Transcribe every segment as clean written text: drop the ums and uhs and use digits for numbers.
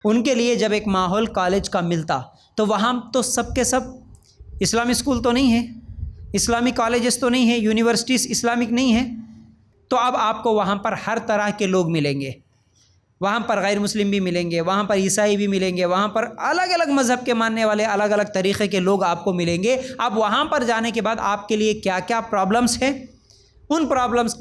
ان کے لیے جب ایک ماحول کالج کا ملتا تو وہاں تو سب کے سب اسلامی اسکول تو نہیں ہیں، اسلامی کالجز تو نہیں ہیں، یونیورسٹیز اسلامک نہیں ہیں، تو اب آپ کو وہاں پر ہر طرح کے لوگ ملیں گے، وہاں پر غیر مسلم بھی ملیں گے، وہاں پر عیسائی بھی ملیں گے، وہاں پر الگ الگ مذہب کے ماننے والے الگ الگ طریقے کے لوگ آپ کو ملیں گے۔ اب وہاں پر جانے کے بعد آپ کے لیے کیا کیا پرابلمس ہیں، ان پرابلمس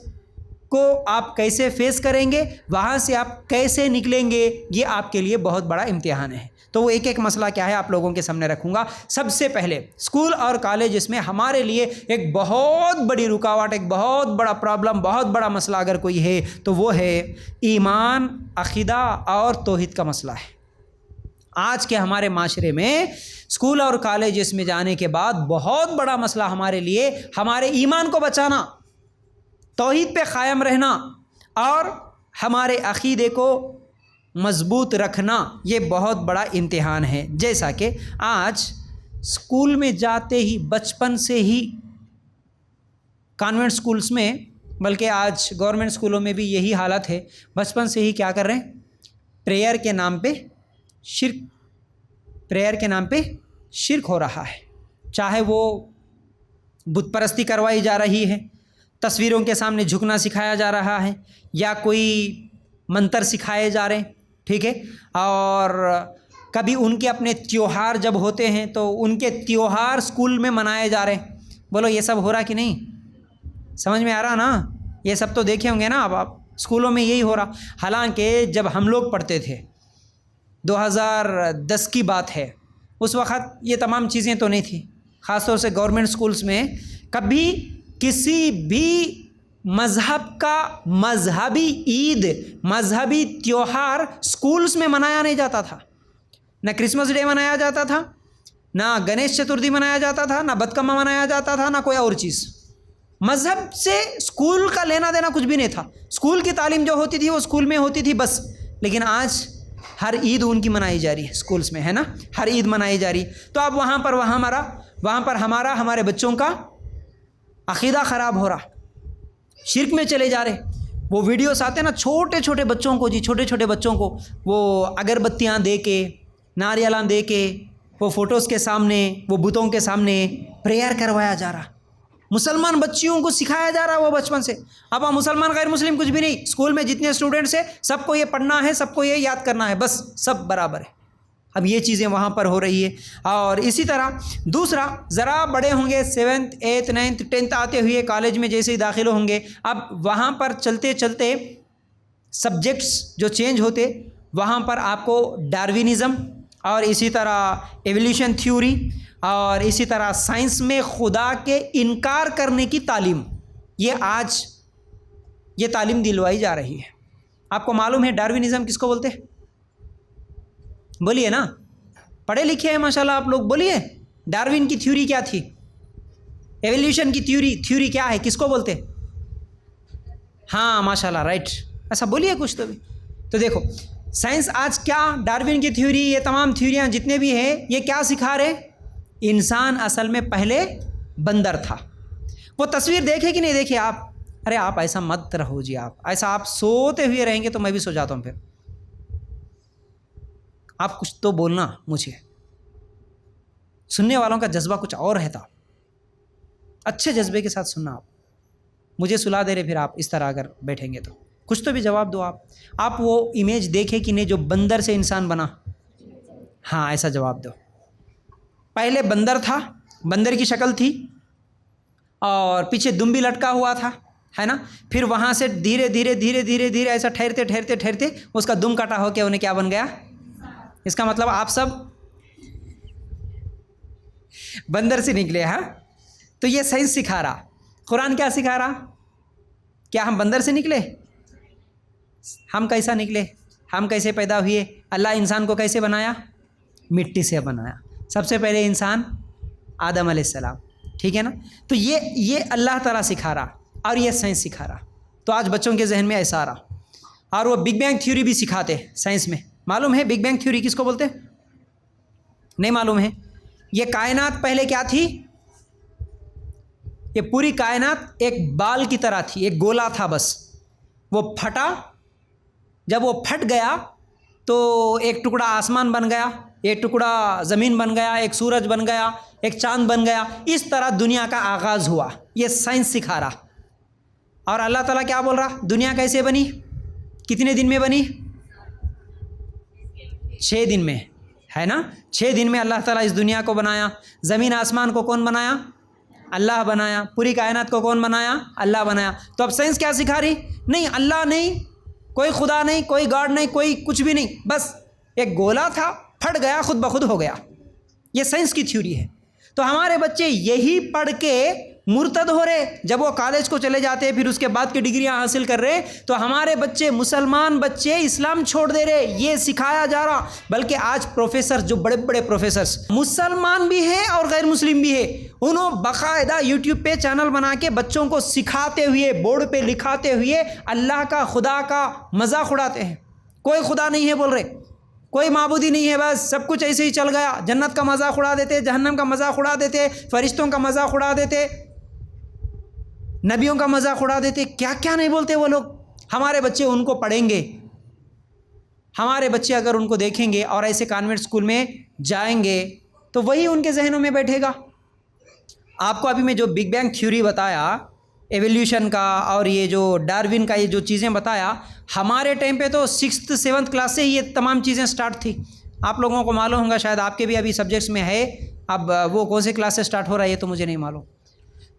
کو آپ کیسے فیس کریں گے، وہاں سے آپ کیسے نکلیں گے، یہ آپ کے لیے بہت بڑا امتحان ہے۔ تو وہ ایک ایک مسئلہ کیا ہے آپ لوگوں کے سامنے رکھوں گا۔ سب سے پہلے اسکول اور کالج میں ہمارے لیے ایک بہت بڑی رکاوٹ، ایک بہت بڑا پرابلم، بہت بڑا مسئلہ اگر کوئی ہے تو وہ ہے ایمان، عقیدہ اور توحید کا مسئلہ ہے۔ آج کے ہمارے معاشرے میں اسکول اور کالجز میں جانے کے بعد بہت بڑا مسئلہ ہمارے لیے ہمارے ایمان کو بچانا، توحید پہ قائم رہنا اور ہمارے عقیدے کو مضبوط رکھنا، یہ بہت بڑا امتحان ہے۔ جیسا کہ آج اسکول میں جاتے ہی بچپن سے ہی کانوینٹ اسکولس میں، بلکہ آج گورنمنٹ اسکولوں میں بھی یہی حالت ہے، بچپن سے ہی کیا کر رہے ہیں، پریئر کے نام پہ شرک ہو رہا ہے، چاہے وہ بت پرستی کروائی جا رہی ہے، تصویروں کے سامنے جھکنا سکھایا جا رہا ہے، یا کوئی منتر سکھائے جا رہے ہیں، ٹھیک ہے، اور کبھی ان کے اپنے تیوہار جب ہوتے ہیں تو ان کے تیوہار اسکول میں منائے جا رہے ہیں۔ بولو یہ سب ہو رہا کہ نہیں؟ سمجھ میں آ رہا نا؟ یہ سب تو دیکھے ہوں گے نا اب آپ اسکولوں میں یہی ہو رہا۔ حالانکہ جب ہم لوگ پڑھتے تھے 2010 کی بات ہے، اس وقت یہ تمام چیزیں تو نہیں تھیں، خاص طور سے گورنمنٹ اسکولس میں کبھی کسی بھی مذہب کا مذہبی عید، مذہبی تیوہار اسکولس میں منایا نہیں جاتا تھا۔ نہ کرسمس ڈے منایا جاتا تھا، نہ گنیش چترتھی منایا جاتا تھا، نہ بدکما منایا جاتا تھا، نہ کوئی اور چیز۔ مذہب سے اسکول کا لینا دینا کچھ بھی نہیں تھا، اسکول کی تعلیم جو ہوتی تھی وہ اسکول میں ہوتی تھی بس۔ لیکن آج ہر عید ان کی منائی جا رہی ہے اسکولس میں، ہے نا، ہر عید منائی جا رہی ہے۔ تو اب وہاں پر ہمارے بچوں کا عقیدہ خراب ہو رہا، شرک میں چلے جا رہے۔ وہ ویڈیوز آتے ہیں نا چھوٹے چھوٹے بچوں کو، چھوٹے چھوٹے بچوں کو وہ اگربتیاں دے کے، ناریلاں دے کے، وہ فوٹوز کے سامنے، وہ بتوں کے سامنے پریئر کروایا جا رہا، مسلمان بچیوں کو سکھایا جا رہا وہ بچپن سے۔ اب مسلمان غیر مسلم کچھ بھی نہیں، اسکول میں جتنے اسٹوڈنٹس ہیں سب کو یہ پڑھنا ہے، سب کو یہ یاد کرنا ہے، بس سب برابر ہے۔ اب یہ چیزیں وہاں پر ہو رہی ہے۔ اور اسی طرح دوسرا، ذرا بڑے ہوں گے 7th 8th 9th 10th آتے ہوئے کالج میں جیسے ہی داخل ہوں گے، اب وہاں پر چلتے چلتے سبجیکٹس جو چینج ہوتے، وہاں پر آپ کو ڈاروینزم اور اسی طرح ایولیوشن تھیوری اور اسی طرح سائنس میں خدا کے انکار کرنے کی تعلیم، یہ تعلیم دلوائی جا رہی ہے۔ آپ کو معلوم ہے ڈاروینزم کس کو بولتے ہیں؟ بولیے نا، پڑھے لکھے ہیں ماشاءاللہ آپ لوگ، بولیے ڈاروین کی تھیوری کیا تھی؟ ایولیوشن کی تھیوری کیا ہے، کس کو بولتے؟ ہاں ماشاءاللہ رائٹ، ایسا بولیے کچھ تو بھی۔ تو دیکھو سائنس آج کیا، ڈاروین کی تھیوری، یہ تمام تھیوریاں جتنے بھی ہیں یہ کیا سکھا رہے؟ انسان اصل میں پہلے بندر تھا۔ وہ تصویر دیکھے کہ نہیں دیکھے آپ؟ ارے آپ ایسا مت رہو جی، آپ سوتے ہوئے رہیں گے تو میں بھی سو جاتا ہوں، پھر آپ کچھ تو بولنا، مجھے سننے والوں کا جذبہ کچھ اور رہتا، اچھے جذبے کے ساتھ سننا۔ آپ مجھے سلا دے رہے، پھر آپ اس طرح اگر بیٹھیں گے تو کچھ تو بھی جواب دو۔ آپ وہ امیج دیکھے کہ نہیں جو بندر سے انسان بنا؟ ہاں ایسا جواب دو۔ پہلے بندر تھا، بندر کی شکل تھی اور پیچھے دم بھی لٹکا ہوا تھا، ہے نا، پھر وہاں سے دھیرے دھیرے دھیرے دھیرے دھیرے ایسا ٹھہرتے ٹھہرتے ٹھہرتے اس کا دم کٹا ہو کے انہیں کیا بن گیا؟ اس کا مطلب آپ سب بندر سے نکلے۔ ہاں، تو یہ سائنس سکھا رہا، قرآن کیا سکھا رہا؟ کیا ہم بندر سے نکلے؟ ہم کیسا نکلے؟ ہم کیسے پیدا ہوئے؟ اللہ انسان کو کیسے بنایا؟ مٹی سے بنایا۔ سب سے پہلے انسان آدم علیہ السلام، ٹھیک ہے نا۔ تو یہ اللہ تعالیٰ سکھا رہا اور یہ سائنس سکھا رہا۔ تو آج بچوں کے ذہن میں ایسا آ رہا۔ اور وہ بگ بینگ تھیوری بھی سکھاتے سائنس میں، معلوم ہے بگ بینگ تھیوری کس کو بولتے؟ نہیں معلوم ہے؟ یہ کائنات پہلے کیا تھی؟ یہ پوری کائنات ایک بال کی طرح تھی، ایک گولا تھا بس، وہ پھٹا، جب وہ پھٹ گیا تو ایک ٹکڑا آسمان بن گیا، ایک ٹکڑا زمین بن گیا، ایک سورج بن گیا، ایک چاند بن گیا. اس طرح دنیا کا آغاز ہوا. یہ سائنس سکھا رہا. اور اللہ تعالیٰ کیا بول رہا؟ دنیا کیسے بنی، کتنے دن میں بنی؟ 6 دن میں، ہے نا. 6 دن میں اللہ تعالیٰ اس دنیا کو بنایا. زمین آسمان کو کون بنایا؟ اللہ بنایا. پوری کائنات کو کون بنایا؟ اللہ بنایا. تو اب سائنس کیا سکھا رہی؟ نہیں، اللہ نہیں، کوئی خدا نہیں، کوئی گاڈ نہیں، کوئی کچھ بھی نہیں، بس ایک گولا تھا، پھٹ گیا، خود بخود ہو گیا. یہ سائنس کی تھیوری ہے. تو ہمارے بچے یہی پڑھ کے مرتد ہو رہے. جب وہ کالج کو چلے جاتے، پھر اس کے بعد کی ڈگریاں حاصل کر رہے، تو ہمارے بچے، مسلمان بچے اسلام چھوڑ دے رہے. یہ سکھایا جا رہا. بلکہ آج پروفیسر، جو بڑے بڑے پروفیسرز مسلمان بھی ہیں اور غیر مسلم بھی ہیں، انہوں باقاعدہ یوٹیوب پہ چینل بنا کے بچوں کو سکھاتے ہوئے، بورڈ پہ لکھاتے ہوئے اللہ کا، خدا کا مذاق اڑاتے ہیں. کوئی خدا نہیں ہے بول رہے، کوئی معبودی نہیں ہے، بس سب کچھ ایسے ہی چل گیا. جنت کا مذاق اڑا دیتے، جہنم کا مذاق اڑا دیتے، فرشتوں کا مذاق اڑا دیتے، نبیوں کا مذاق اڑا دیتے. کیا کیا نہیں بولتے وہ لوگ. ہمارے بچے ان کو پڑھیں گے، ہمارے بچے اگر ان کو دیکھیں گے اور ایسے کانوینٹ اسکول میں جائیں گے تو وہی ان کے ذہنوں میں بیٹھے گا. آپ کو ابھی میں جو بگ بینگ تھیوری بتایا، ایولیوشن کا، اور یہ جو ڈارون کا، یہ جو چیزیں بتایا، ہمارے ٹائم پہ تو 6th 7th کلاس سے یہ تمام چیزیں سٹارٹ تھی. آپ لوگوں کو معلوم ہوگا، شاید آپ کے بھی ابھی سبجیکٹس میں ہے. اب وہ کون سے کلاس سے سٹارٹ ہو رہا ہے یہ تو مجھے نہیں معلوم.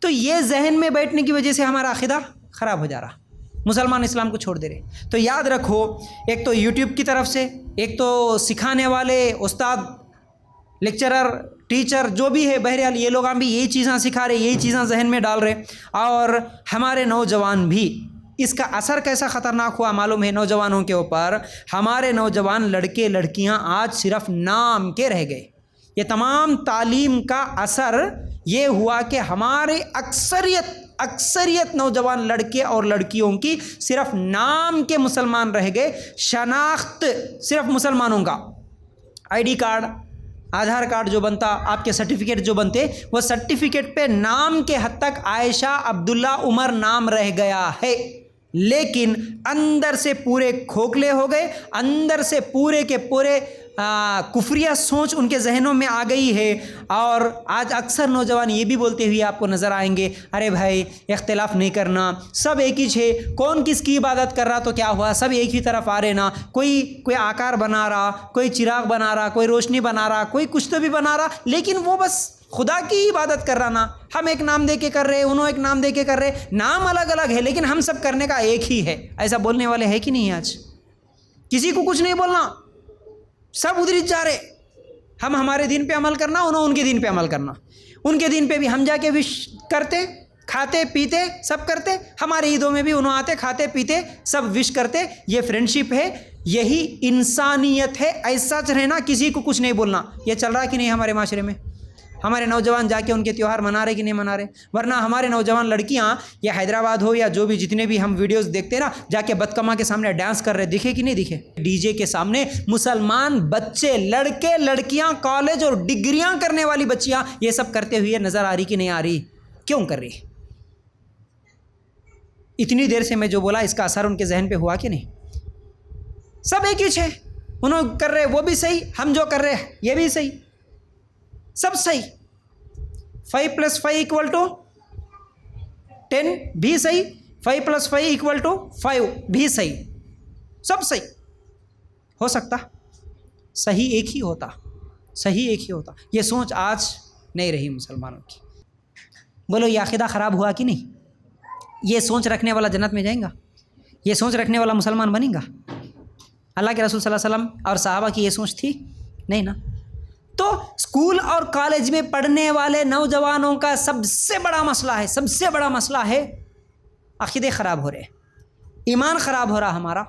تو یہ ذہن میں بیٹھنے کی وجہ سے ہمارا عقیدہ خراب ہو جا رہا. مسلمان اسلام کو چھوڑ دے رہے. تو یاد رکھو، ایک تو یوٹیوب کی طرف سے، ایک تو سکھانے والے استاد، لیکچرر، ٹیچر جو بھی ہے، بہرحال یہ لوگ بھی یہی چیزیں سکھا رہے، یہی چیزیں ذہن میں ڈال رہے. اور ہمارے نوجوان بھی، اس کا اثر کیسا خطرناک ہوا معلوم ہے نوجوانوں کے اوپر. ہمارے نوجوان لڑکے لڑکیاں آج صرف نام کے رہ گئے. یہ تمام تعلیم کا اثر یہ ہوا کہ ہمارے اکثریت نوجوان لڑکے اور لڑکیوں کی صرف نام کے مسلمان رہ گئے. شناخت صرف مسلمانوں کا، I D card, Aadhaar card جو بنتا، آپ کے سرٹیفکیٹ جو بنتے، وہ سرٹیفکیٹ پہ نام کے حد تک عائشہ، عبداللہ، عمر نام رہ گیا ہے. لیکن اندر سے پورے کھوکھلے ہو گئے. اندر سے پورے کے پورے کفریہ سوچ ان کے ذہنوں میں آ گئی ہے. اور آج اکثر نوجوان یہ بھی بولتے ہوئے آپ کو نظر آئیں گے، ارے بھائی اختلاف نہیں کرنا، سب ایک ہی ہے، کون کس کی عبادت کر رہا تو کیا ہوا، سب ایک ہی طرف آ رہے نا. کوئی آکار بنا رہا، کوئی چراغ بنا رہا، کوئی روشنی بنا رہا، کوئی کچھ تو بھی بنا رہا، لیکن وہ بس خدا کی عبادت کر رہا نا. ہم ایک نام دے کے کر رہے، انہوں ایک نام دے کے کر رہے، نام الگ الگ ہے لیکن ہم سب کرنے کا ایک ہی ہے. ایسا بولنے والے ہے کہ نہیں؟ آج کسی کو کچھ نہیں بولنا، سب ادھر جا رہے. ہم ہمارے دین پہ عمل کرنا، انہوں ان کے دین پہ عمل کرنا. ان کے دین پہ بھی ہم جا کے وش کرتے، کھاتے پیتے سب کرتے. ہمارے عیدوں میں بھی انہوں آتے، کھاتے پیتے سب وش کرتے. یہ فرینڈشپ ہے، یہی انسانیت ہے. ایسا رہنا، کسی کو کچھ نہیں بولنا. یہ چل رہا کہ نہیں ہمارے معاشرے میں؟ ہمارے نوجوان جا کے ان کے تیوہار منا رہے کہ نہیں منا رہے؟ ورنہ ہمارے نوجوان لڑکیاں، یا حیدرآباد ہو یا جو بھی جتنے بھی ہم ویڈیوز دیکھتے نا، جا کے بدکما کے سامنے ڈانس کر رہے، دکھے کہ نہیں دکھے؟ ڈی جے کے سامنے مسلمان بچے، لڑکے لڑکیاں، کالج اور ڈگریاں کرنے والی بچیاں یہ سب کرتے ہوئے نظر آ رہی کہ نہیں آ رہی؟ کیوں کر رہی؟ اتنی دیر سے میں جو بولا، اس کا اثر ان کے ذہن پہ ہوا کہ نہیں؟ سب ایک ہی ہے، انہوں کر رہے وہ بھی صحیح، ہم جو کر رہے ہیں یہ بھی صحیح، سب صحیح. 5 + 5 = 10 بھی صحیح، 5 + 5 = 5 بھی صحیح. سب صحیح ہو سکتا، صحیح ایک ہی ہوتا، صحیح ایک ہی ہوتا. یہ سوچ آج نہیں رہی مسلمانوں کی. بولو یہ عقیدہ خراب ہوا کہ نہیں؟ یہ سوچ رکھنے والا جنت میں جائیں گا؟ یہ سوچ رکھنے والا مسلمان بنے گا؟ اللہ کے رسول صلی اللہ علیہ وسلم اور صحابہ کی یہ سوچ تھی؟ نہیں نا. تو اسکول اور کالج میں پڑھنے والے نوجوانوں کا سب سے بڑا مسئلہ ہے، سب سے بڑا مسئلہ ہے عقیدے خراب ہو رہے، ایمان خراب ہو رہا ہمارا،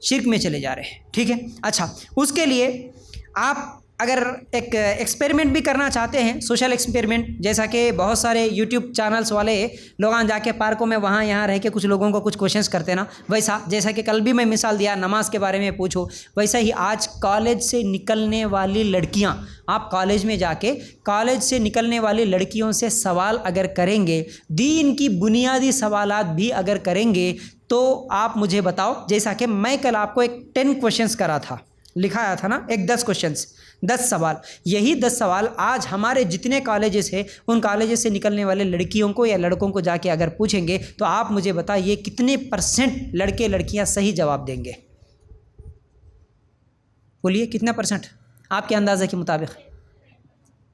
شرک میں چلے جا رہے ہیں. ٹھیک ہے، اچھا، اس کے لیے آپ اگر ایک ایکسپیریمنٹ بھی کرنا چاہتے ہیں، سوشل ایکسپیریمنٹ، جیسا کہ بہت سارے یوٹیوب چینلز والے لوگ جا کے پارکوں میں وہاں یہاں رہ کے کچھ لوگوں کو کچھ کوشچنس کرتے نا، ویسا جیسا کہ کل بھی میں مثال دیا نماز کے بارے میں پوچھو، ویسا ہی آج کالج سے نکلنے والی لڑکیاں، آپ کالج میں جا کے کالج سے نکلنے والی لڑکیوں سے سوال اگر کریں گے، دین کی بنیادی سوالات بھی اگر کریں گے، تو آپ مجھے بتاؤ، جیسا کہ میں کل آپ کو ایک 10 کوشچنس کرا تھا، لکھایا تھا نا، ایک 10 کوشچنس، 10 سوال، یہی 10 سوال آج ہمارے جتنے کالجز ہیں ان کالجز سے نکلنے والے لڑکیوں کو یا لڑکوں کو جا کے اگر پوچھیں گے تو آپ مجھے بتائیے کتنے % لڑکے لڑکیاں صحیح جواب دیں گے؟ بولیے کتنا % آپ کے اندازے کے مطابق؟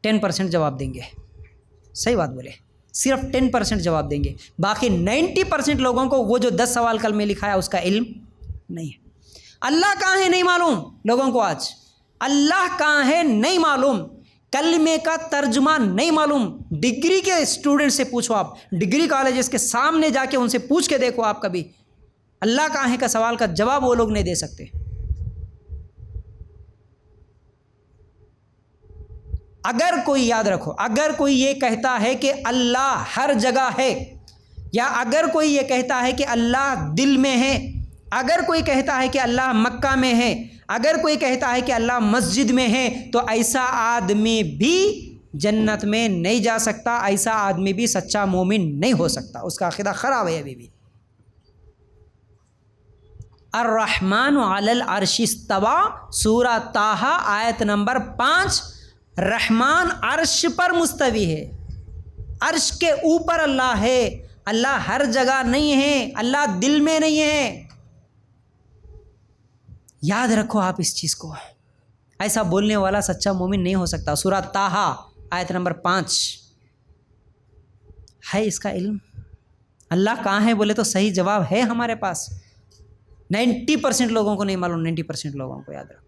10% جواب دیں گے، صحیح بات بولے، صرف 10% جواب دیں گے، باقی 90% لوگوں کو وہ جو 10 سوال کل میں لکھایا اس کا علم نہیں ہے۔ اللہ کہاں ہے نہیں معلوم لوگوں کو، آج اللہ کہاں ہے نہیں معلوم، کلمے کا ترجمہ نہیں معلوم۔ ڈگری کے اسٹوڈنٹ سے پوچھو، آپ ڈگری کالجز کے سامنے جا کے ان سے پوچھ کے دیکھو، آپ کبھی اللہ کہاں ہے کا سوال کا جواب وہ لوگ نہیں دے سکتے۔ اگر کوئی، یاد رکھو، اگر کوئی یہ کہتا ہے کہ اللہ ہر جگہ ہے، یا اگر کوئی یہ کہتا ہے کہ اللہ دل میں ہے، اگر کوئی کہتا ہے کہ اللہ مکہ میں ہے، اگر کوئی کہتا ہے کہ اللہ مسجد میں ہے، تو ایسا آدمی بھی جنت میں نہیں جا سکتا، ایسا آدمی بھی سچا مومن نہیں ہو سکتا، اس کا عقیدہ خراب ہے ابھی بھی۔ الرحمن علی العرش استوى، سورہ طٰہٰ آیت نمبر 5، رحمان عرش پر مستوی ہے، عرش کے اوپر اللہ ہے، اللہ ہر جگہ نہیں ہے، اللہ دل میں نہیں ہے۔ یاد رکھو آپ اس چیز کو، ایسا بولنے والا سچا مومن نہیں ہو سکتا۔ سورہ طٰہٰ آیت نمبر 5 ہے اس کا علم۔ اللہ کہاں ہے بولے تو صحیح جواب ہے ہمارے پاس، 90% لوگوں کو نہیں معلوم، 90% لوگوں کو یاد رکھو۔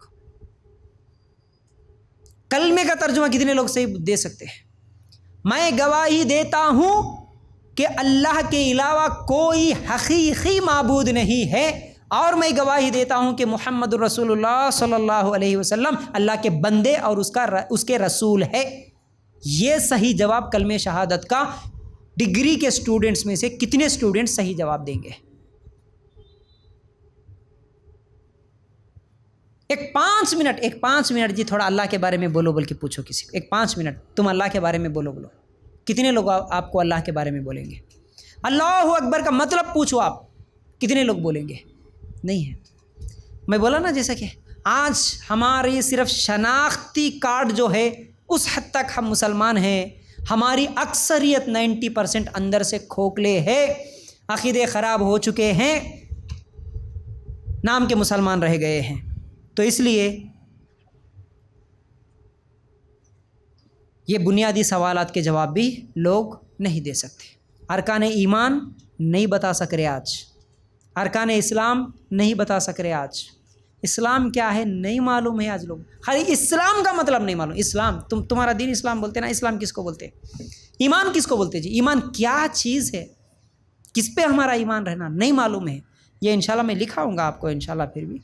کلمے کا ترجمہ کتنے لوگ صحیح دے سکتے ہیں؟ میں گواہی دیتا ہوں کہ اللہ کے علاوہ کوئی حقیقی معبود نہیں ہے، اور میں گواہی دیتا ہوں کہ محمد رسول اللہ صلی اللہ علیہ وسلم اللہ کے بندے اور اس کے رسول ہے۔ یہ صحیح جواب کلمہ شہادت کا ڈگری کے سٹوڈنٹس میں سے کتنے سٹوڈنٹ صحیح جواب دیں گے؟ ایک 5 منٹ جی تھوڑا اللہ کے بارے میں بولو بول کے پوچھو کسی کو، ایک 5 منٹ تم اللہ کے بارے میں بولو، کتنے لوگ آپ کو اللہ کے بارے میں بولیں گے؟ اللہ اکبر کا مطلب پوچھو، آپ کتنے لوگ بولیں گے؟ نہیں ہے۔ میں بولا نا جیسا کہ آج ہماری صرف شناختی کارڈ جو ہے اس حد تک ہم مسلمان ہیں، ہماری اکثریت 90% اندر سے کھوکھلے ہے، عقیدے خراب ہو چکے ہیں، نام کے مسلمان رہ گئے ہیں۔ تو اس لیے یہ بنیادی سوالات کے جواب بھی لوگ نہیں دے سکتے۔ ارکان ایمان نہیں بتا سک رہے آج، ارکان اسلام نہیں بتا سک رہے آج، اسلام کیا ہے نہیں معلوم ہے آج لوگ، خالی اسلام کا مطلب نہیں معلوم۔ اسلام تمہارا دین اسلام بولتے نا، اسلام کس کو بولتے؟ ایمان کس کو بولتے جی؟ ایمان کیا چیز ہے، کس پہ ہمارا ایمان رہنا نہیں معلوم ہے۔ یہ انشاءاللہ میں لکھاؤں گا آپ کو انشاءاللہ، پھر بھی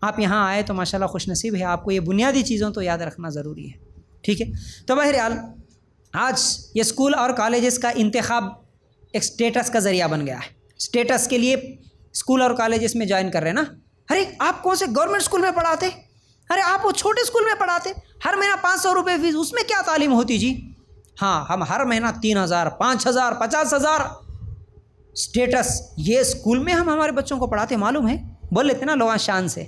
آپ یہاں آئے تو ماشاءاللہ خوش نصیب ہے، آپ کو یہ بنیادی چیزوں تو یاد رکھنا ضروری ہے، ٹھیک ہے؟ تو بہرحال آج یہ اسکول اور کالجز کا انتخاب ایک سٹیٹس کا ذریعہ بن گیا ہے، سٹیٹس کے لیے اسکول اور کالجز میں جوائن کر رہے ہیں نا۔ ارے آپ کون سے گورنمنٹ اسکول میں پڑھاتے؟ ارے آپ وہ چھوٹے اسکول میں پڑھاتے، ہر مہینہ 500 روپے فیس، اس میں کیا تعلیم ہوتی جی؟ ہاں ہم ہر مہینہ 3000 5000 50000 سٹیٹس، یہ اسکول میں ہم ہمارے بچوں کو پڑھاتے، معلوم ہے؟ بول لیتے نا لوگ شان سے،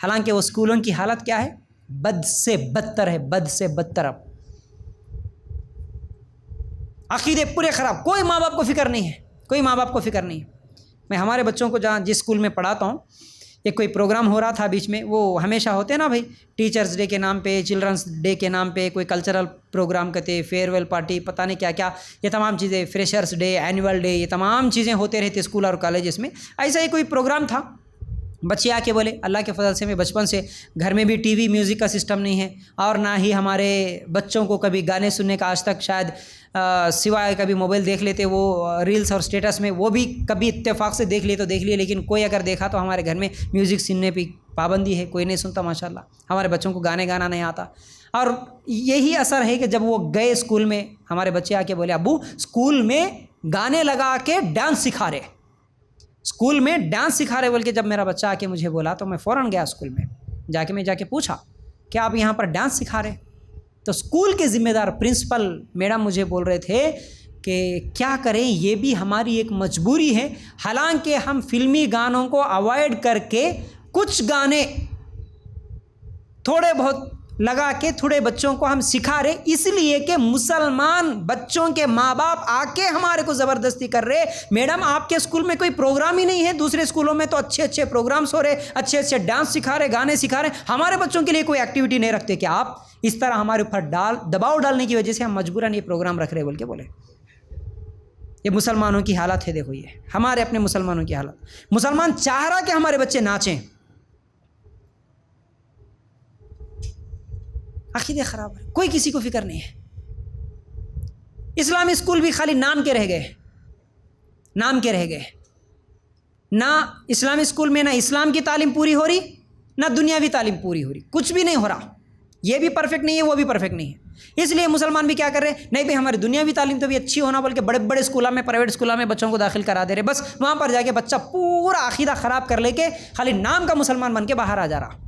حالانکہ وہ اسکولوں کی حالت کیا ہے؟ بد سے بدتر ہے، بد سے بدتر۔ اب عقیدے پورے خراب، کوئی ماں باپ کو فکر نہیں ہے، کوئی ماں باپ کو فکر نہیں ہے۔ میں ہمارے بچوں کو جہاں جس اسکول میں پڑھاتا ہوں، ایک کوئی پروگرام ہو رہا تھا بیچ میں، وہ ہمیشہ ہوتے ہیں نا بھائی، ٹیچرز ڈے کے نام پہ، چلڈرنس ڈے کے نام پہ کوئی کلچرل پروگرام کرتے، فیئر ویل پارٹی، پتہ نہیں کیا کیا، یہ تمام چیزیں، فریشرس ڈے، اینول ڈے، یہ تمام چیزیں ہوتے رہتے اسکول اور کالجز میں۔ ایسا ہی کوئی پروگرام تھا، بچے آ کے بولے اللہ کے فضل سے میں بچپن سے گھر میں بھی ٹی وی میوزک کا سسٹم نہیں ہے، اور نہ ہی ہمارے بچوں کو کبھی گانے سننے کا آج تک شاید سوائے کبھی موبائل دیکھ لیتے وہ ریلز اور اسٹیٹس میں، وہ بھی کبھی اتفاق سے دیکھ لیے تو دیکھ لیے، لیکن کوئی اگر دیکھا تو ہمارے گھر میں میوزک سننے پہ پابندی ہے، کوئی نہیں سنتا ماشاءاللہ، ہمارے بچوں کو گانے گانا نہیں آتا۔ اور یہی اثر ہے کہ جب وہ گئے اسکول میں، ہمارے بچے آ کے بولے ابو اسکول میں گانے لگا کے ڈانس سکھا رہے، اسکول میں ڈانس سکھا رہے بول کے جب میرا بچہ آ کے مجھے بولا تو میں فوراً گیا اسکول میں، جا کے پوچھا کہ آپ یہاں پر ڈانس سکھا رہے؟ تو اسکول کے ذمہ دار پرنسپل میڈم مجھے بول رہے تھے کہ کیا کریں، یہ بھی ہماری ایک مجبوری ہے، حالانکہ ہم فلمی گانوں کو اوائڈ کر کے کچھ گانے تھوڑے بہت لگا کے تھوڑے بچوں کو ہم سکھا رہے، اس لیے کہ مسلمان بچوں کے ماں باپ آ کے ہمارے کو زبردستی کر رہے، میڈم آپ کے اسکول میں کوئی پروگرام ہی نہیں ہے، دوسرے اسکولوں میں تو اچھے اچھے پروگرامس ہو رہے، اچھے اچھے ڈانس سکھا رہے، گانے سکھا رہے، ہمارے بچوں کے لیے کوئی ایکٹیویٹی نہیں رکھتے، کہ آپ اس طرح ہمارے اوپر دباؤ ڈالنے کی وجہ سے ہم مجبوراً یہ پروگرام رکھ رہے بول کے بولے۔ یہ مسلمانوں کی حالت ہے، دیکھو یہ ہمارے اپنے مسلمانوں کی حالت، مسلمان چاہ رہا کہ ہمارے بچے ناچیں، عقیدے خراب ہے، کوئی کسی کو فکر نہیں ہے۔ اسلامی اسکول بھی خالی نام کے رہ گئے، نہ اسلامی اسکول میں نہ اسلام کی تعلیم پوری ہو رہی، نہ دنیاوی تعلیم پوری ہو رہی، کچھ بھی نہیں ہو رہا، یہ بھی پرفیکٹ نہیں ہے، وہ بھی پرفیکٹ نہیں ہے، اس لیے مسلمان بھی کیا کر رہے ہیں، نہیں بھائی ہماری دنیاوی تعلیم تو بھی اچھی ہونا بول کے بڑے بڑے اسکولوں میں، پرائیویٹ اسکولوں میں بچوں کو داخل کرا دے رہے، بس وہاں پر جا کے بچہ پورا عقیدہ خراب کر لے کے خالی نام کا مسلمان بن کے باہر آ جا رہا۔